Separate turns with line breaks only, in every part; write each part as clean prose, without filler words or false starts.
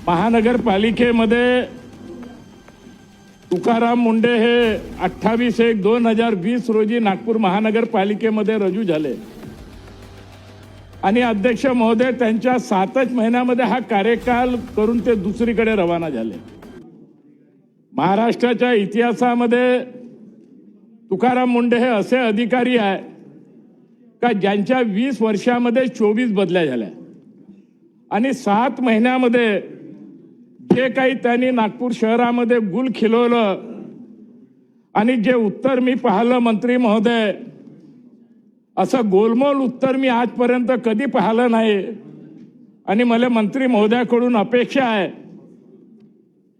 महानगरपालिकेमध्ये तुकाराम मुंडे हे 28/1/2020 रोजी नागपूर महानगरपालिकेमध्ये रुजू झाले आणि अध्यक्ष महोदय त्यांच्या 7च महिन्यामध्ये हा कार्यकाल करून ते दुसरीकडे रवाना झाले। महाराष्ट्राच्या इतिहासामध्ये तुकाराम मुंडे हे असे अधिकारी आहे का ज्यांच्या 20 वर्षामध्ये 24 बदल्या झाल्या आणि 7 महिन्यामध्ये जे काही त्यांनी नागपूर शहरामध्ये गुल खिलवलं आणि जे उत्तर मी पाहिलं मंत्री महोदय, असं गोलमोल उत्तर मी आजपर्यंत कधी पाहिलं नाही आणि मला मंत्री महोदयाकडून अपेक्षा आहे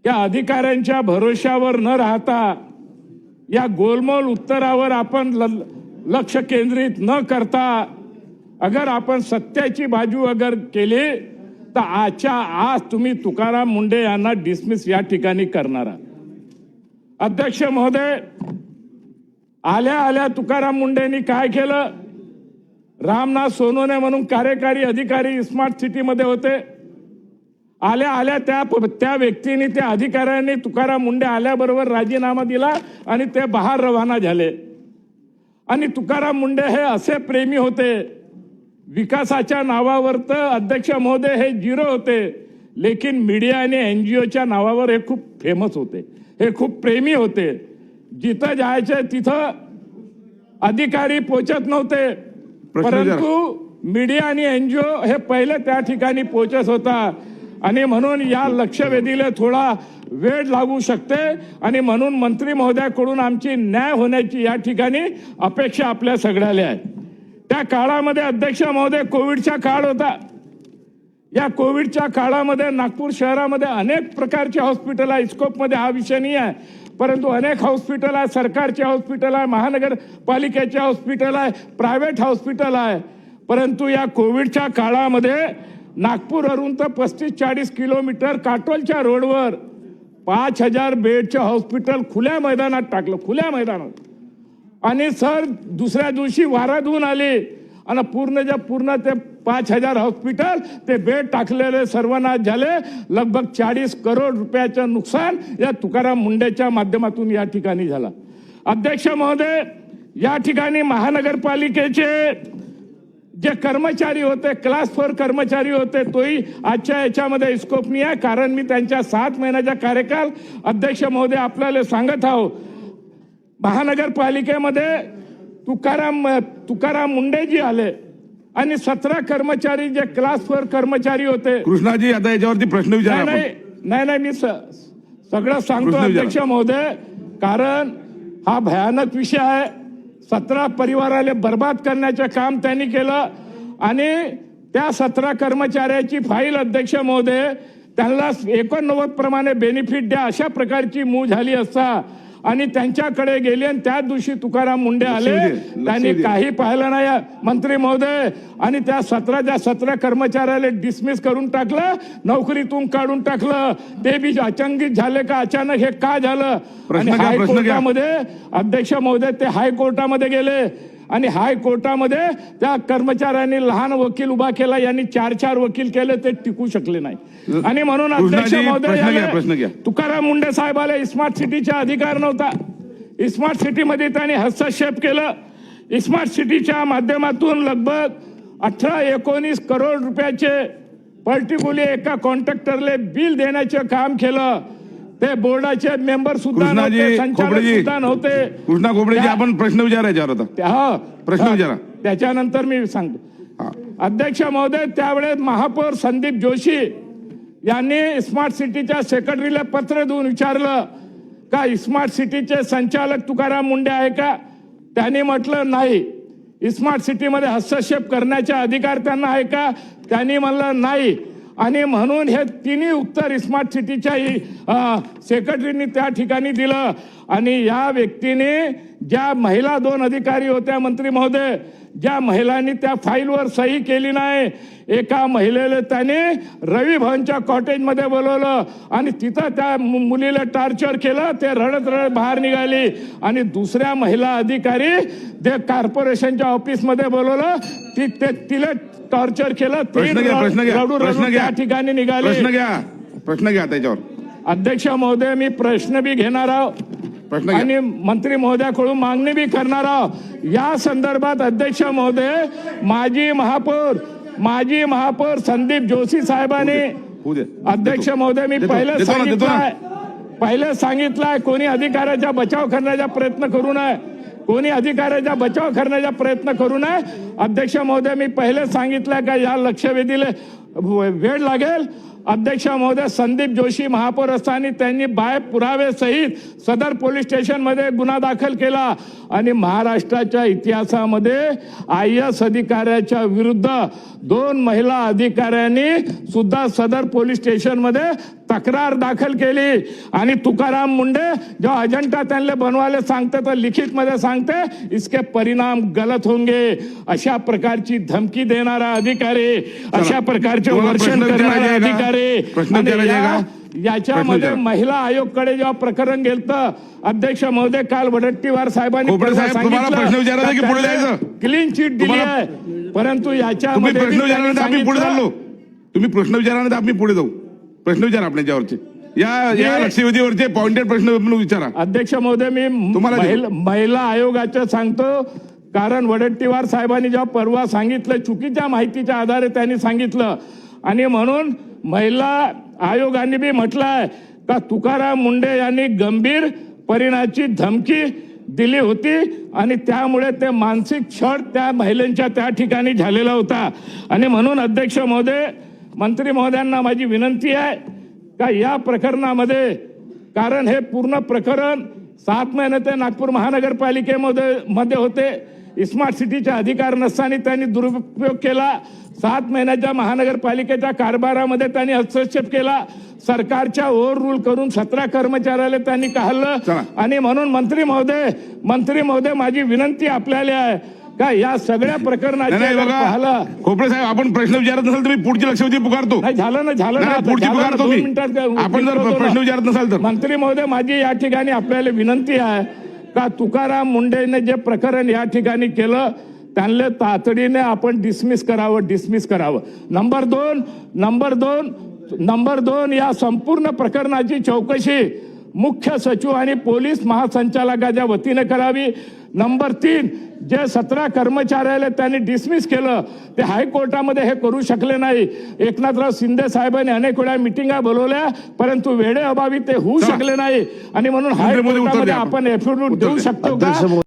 या अधिकाऱ्यांच्या भरोशावर न राहता या गोलमोल उत्तरावर आपण लक्ष केंद्रित न करता अगर आपण सत्याची बाजू अगर केली तर आज तुम्ही तुकाराम मुंडे यांना डिसमिस या ठिकाणी करणार आहात। अध्यक्ष महोदय, आल्या आल्या तुकाराम मुंडेंनी काय केलं? रामनाथ सोनवणे म्हणून कार्यकारी अधिकारी स्मार्ट सिटीमध्ये होते। आल्या आल्या त्या व्यक्तीने त्या अधिकाऱ्यांनी तुकाराम मुंडे आल्याबरोबर राजीनामा दिला आणि ते बाहेर रवाना झाले। आणि तुकाराम मुंडे हे असे प्रेमी होते, विकासाच्या नावावर तर अध्यक्ष महोदय हे झिरो होते, लेकिन मीडिया आणि NGOच्या नावावर हे खूप फेमस होते, हे खूप प्रेमी होते। जिथं जायचे तिथं अधिकारी पोहोचत नव्हते, परंतु मीडिया आणि NGO हे पहिले त्या ठिकाणी पोहोचत होता आणि म्हणून या लक्षवेधीला थोडा वेळ लागू शकते आणि म्हणून मंत्री महोदयाकडून आमची न्याय होण्याची या ठिकाणी अपेक्षा आपल्या सगळ्याला आहे। त्या काळामध्ये अध्यक्ष महोदय कोविडचा काळ होता। या कोविडच्या काळामध्ये नागपूर शहरामध्ये अनेक प्रकारचे हॉस्पिटल आहे, स्कोपमध्ये हा विषय नाही आहे, परंतु अनेक हॉस्पिटल आहे, सरकारचे हॉस्पिटल आहे, महानगरपालिकेचे हॉस्पिटल आहे, प्रायव्हेट हॉस्पिटल आहे। परंतु या कोविडच्या काळामध्ये नागपूरवरून तर 35-40 किलोमीटर काटोलच्या रोडवर 5000 बेडचे हॉस्पिटल खुल्या मैदानात टाकलं, खुल्या मैदानात। आणि सर दुसऱ्या दिवशी वाराधून आले आणि पूर्ण ते 5000 हॉस्पिटल ते बेड टाकलेले सर्वनाश झाले। लगभग 40 करोड रुपयाचं नुकसान या तुकाराम मुंडेच्या माध्यमातून या ठिकाणी झाला। अध्यक्ष महोदय, या ठिकाणी महानगरपालिकेचे जे कर्मचारी होते, क्लास 4 कर्मचारी होते, तोही आजच्या याच्यामध्ये स्कोप नाही आहे, कारण मी त्यांच्या 7 महिन्याचा कार्यकाल अध्यक्ष महोदय आपल्याला सांगत आहो। महानगरपालिकेमध्ये तुकाराम मुंडे जी आले आणि 17 कर्मचारी जे क्लास 4 कर्मचारी होते।
कृष्णाजी, आता याच्यावरती प्रश्न विचारा।
नाही मी सगळं सांगतो अध्यक्ष महोदय, कारण हा भयानक विषय आहे। 17 परिवाराला बर्बाद करण्याचं काम त्यांनी केलं आणि त्या 17 कर्मचाऱ्याची फाईल अध्यक्ष महोदय त्यांना 89 प्रमाणे बेनिफिट द्या अशा प्रकारची मूव झाली असता आणि त्यांच्याकडे गेले आणि त्या दिवशी तुकाराम मुंडे आले, त्यांनी काही पाहिलं नाही मंत्री महोदय आणि त्या 17 कर्मचाऱ्याला डिसमिस करून टाकलं, नोकरीतून काढून टाकलं। ते बी अचंबित झाले का अचानक हे का झालं? आणि हायकोर्टामध्ये अध्यक्ष महोदय ते हायकोर्टामध्ये गेले आणि हायकोर्टामध्ये त्या कर्मचाऱ्यांनी लहान वकील उभा केला, यांनी 4 वकील केले, ते टिकू शकले नाही। आणि म्हणून अध्यक्ष महोदय तुकाराम मुंडे साहेबाला स्मार्ट सिटीचा अधिकार नव्हता। स्मार्ट सिटीमध्ये त्यांनी हस्तक्षेप केलं। स्मार्ट सिटीच्या माध्यमातून लगभग 18-19 करोड रुपयाचे पर्टिक्युलर एका कॉन्ट्रॅक्टरले बिल देण्याचे काम केलं। ते बोर्डाचे मेंबर सुद्धा नव्हते, संचालक सुद्धा नव्हते।
कृष्णा खोबडेजी, आपण प्रश्न विचारायचा होता, प्रश्न विचारा,
त्याच्यानंतर मी सांगतो। अध्यक्ष महोदय, त्यावेळेस महापौर संदीप जोशी यांनी स्मार्ट सिटीच्या सेक्रेटरीला पत्र देऊन विचारलं का स्मार्ट सिटीचे संचालक तुकाराम मुंडे आहे का? त्यांनी म्हटलं नाही। स्मार्ट सिटीमध्ये हस्तक्षेप करण्याचा अधिकार त्यांना आहे का? त्यांनी म्हणलं नाही। आणि म्हणून हे तिन्ही उत्तर स्मार्ट सिटीच्या सेक्रेटरीने त्या ठिकाणी दिलं आणि या व्यक्तीने ज्या महिला 2 अधिकारी होत्या मंत्री महोदय, ज्या महिलांनी त्या फाईलवर सही केली नाही, एका महिलेला त्याने रवी भवनच्या कॉटेजमध्ये बोलवलं आणि तिथं त्या मुलीला टॉर्चर केलं, ते रडत बाहेर निघाली आणि दुसऱ्या महिला अधिकारी ते कॉर्पोरेशनच्या ऑफिसमध्ये बोलवलं, तिला टॉर्चर केलं, ते रडू त्या ठिकाणी निघाले।
प्रश्न घ्या त्याच्यावर.
अध्यक्ष महोदय, मी प्रश्न बी घेणार आहोत
प्रश्न घ्या.
आणि मंत्री महोदयाकडून मागणी बी करणार आहोत. या संदर्भात अध्यक्ष महोदय, माजी महापौर संदीप जोशी साहेबांनी,
होऊ दे.
अध्यक्ष महोदय, मी
देतो
पहिले सांगितलंय कोणी अधिकाऱ्याचा बचाव करण्याचा प्रयत्न करू नये, कोणी अधिकाऱ्याचा बचाव करण्याचा प्रयत्न करू नये. अध्यक्ष महोदय, मी पहिले सांगितलंय का या लक्षवेधीला वेळ लागेल. अध्यक्ष महोदय, संदीप जोशी महापौर असताना त्यांनी पुरावे सहित सदर पोलीस स्टेशन मध्ये गुन्हा दाखल केला आणि महाराष्ट्राच्या इतिहासामध्ये IAS अधिकाऱ्याच्या विरुद्ध 2 महिला अधिकाऱ्यांनी सुद्धा सदर पोलीस स्टेशन मध्ये तक्रार दाखल केली. आणि तुकाराम मुंडे जो अजंता त्यांना बनवायला सांगते तर लिखित मध्ये सांगते इसके परिणाम गलत होंगे. अशा प्रकारची धमकी देणारा अधिकारी, अशा प्रकारचे वर्षण करणारा अधिकारी, याच्यामध्ये महिला आयोगकडे जेव्हा प्रकरण गेलं, अध्यक्ष महोदय, काल वडट्टीवार साहेबांनी क्लीन चिट दिली आहे, परंतु याच्यामध्ये
तुम्ही प्रश्न विचारल्यानंतर आम्ही पुढे जाऊ. प्रश्न विचारा आपल्याच्यावरचे, या लक्षवेधीवरचे पॉइंटेड प्रश्न विचारा.
अध्यक्ष महोदय, मी महिला आयोगाचं सांगतो, कारण वडट्टीवार साहेबांनी जेव्हा परवा सांगितलं, चुकीच्या माहितीच्या आधारे त्यांनी सांगितलं आणि म्हणून महिला आयोगाने बी म्हटलंय का तुकाराम मुंडे यांनी गंभीर परिणामाची धमकी दिली होती आणि त्यामुळे ते मानसिक छळ त्या महिलांच्या त्या ठिकाणी झालेला होता. आणि म्हणून अध्यक्ष महोदय, मंत्री महोदयांना माझी विनंती आहे का या प्रकरणामध्ये, कारण हे पूर्ण प्रकरण 7 महिने ते नागपूर महानगरपालिकेमध्ये होते, स्मार्ट सिटीचे अधिकार नसताना त्यांनी दुरुपयोग केला, 7 महिन्याच्या महानगरपालिकेच्या कारभारामध्ये त्यांनी हस्तक्षेप केला, सरकारच्या ओव्हर रूल करून 17 कर्मचाऱ्याला त्यांनी काढलं. आणि म्हणून मंत्री महोदय, माझी विनंती आपल्याला आहे का या सगळ्या प्रकरणाचे पाहिलं.
खोपडे साहेब, आपण प्रश्न विचारत नसाल तर मी पुढची लक्षवेधी पुकारतो.
झालं ना
पुढची पुकारतो मी. आपण जर प्रश्न विचारत नसाल तर.
मंत्री महोदय, माझी या ठिकाणी आपल्याला विनंती आहे का तुकाराम मुंडेने जे प्रकरण या ठिकाणी केलं त्यांना तातडीने आपण डिसमिस करावं. नंबर दोन, या संपूर्ण प्रकरणाची चौकशी मुख्य सचिव आणि पोलीस महासंचालकाच्या वतीने करावी. नंबर 3, जे 17 कर्मचाऱ्याला त्यांनी डिसमिस केलं ते हायकोर्टामध्ये हे करू शकले नाही. एकनाथराव शिंदे साहेबांनी अनेक वेळा मिटिंगा बोलवल्या, परंतु वेळेअभावी ते होऊ शकले नाही आणि म्हणून हायकोर्टामध्ये आपण एफिडेव्हिट देऊ शकतो का?